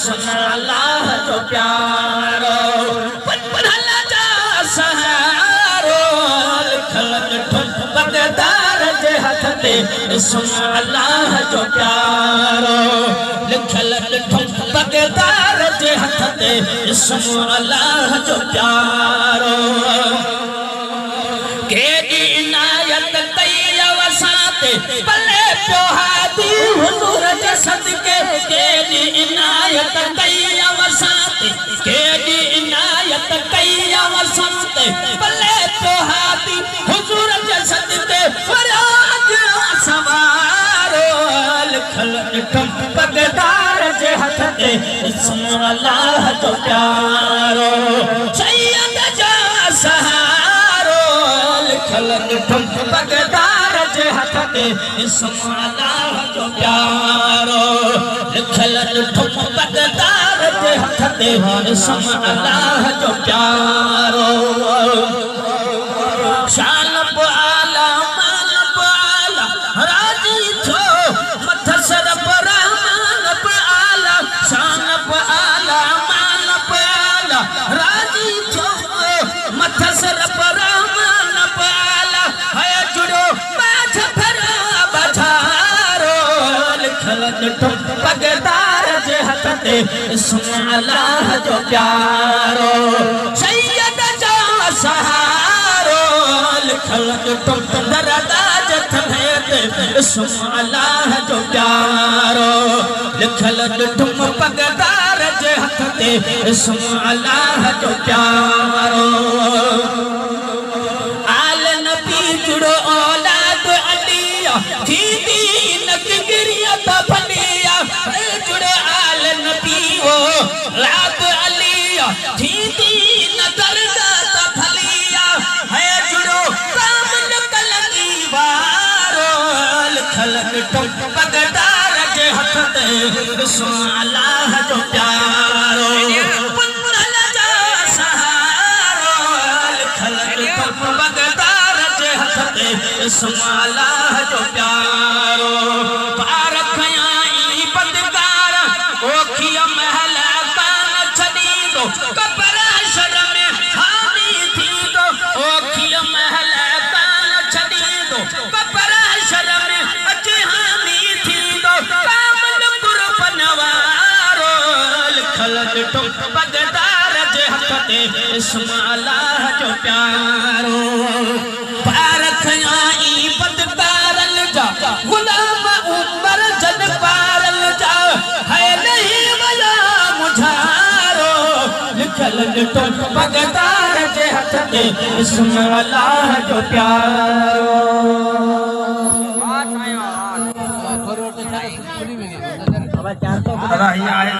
सुन अल्लाह जो प्यारो पढ़ल जा सहारो लिखल बगदार जे हथ ते सुन अल्लाह जो प्यारो लिखल बगदार जे हथ ते सुन अल्लाह जो प्यारो केडी इनायत कई अवसाते पले पोहादी हुजूर जे सदके केडी इनायत कई अवसाते केडी इनायत कई अवसाते पले पोहादी हुजूर जे सदके फराज सवारो लिखल बगदार जे हथ ते सुन अल्लाह जो प्यारो सैयद जा सहारो लिखल बगदार जे हथ ते सुन अल्लाह जो प्यारो लिखल बगदार जे हथ ते सुन अल्लाह जो प्यारो शान आला मान आला राजी थो मथ सर पर रहमान आला शान आला मान आला राजी थो मथ सर पर रहमान आला है जुड़ो बाझ भरा बधारो लिखल बगदार जे हथ ते सुन अल्लाह जो प्यारो सैयद जा सहारो लिखल दरदाज थते सुन अल्लाह जो प्यारो लिखल बगदार जे हथ ते सुन अल्लाह जो प्यारो आल नबी जुड़ो औलाद अलिया थी नगरिया बलिया जुड़ो आल नबी वो लाद अलिया थी नगर दा फलिया है जुड़ो कामन कलगी वारो लिखल बगदार जे हथ ते सुन अल्लाह जो प्यारो पढ़ल जा सहारो लिखल बगदार जे हथ ते सुन अल्लाह जो प्यारो पार खयाई बदकार ओखिया महल कान छदी दो कबर शर में हानी थी दो ओखिया महल कान छदी दो कबर शर में अचे हानी थी दो कामन कुर्बनवारो लिखल बगदार जे हथ ते सुन अल्लाह जो प्यारो पार खयाई बदकारल जा गुलाम उमर जन पारल जा है नहीं वया मुझारो लिखल बगदार जे हथ ते सुन अल्लाह जो प्यारो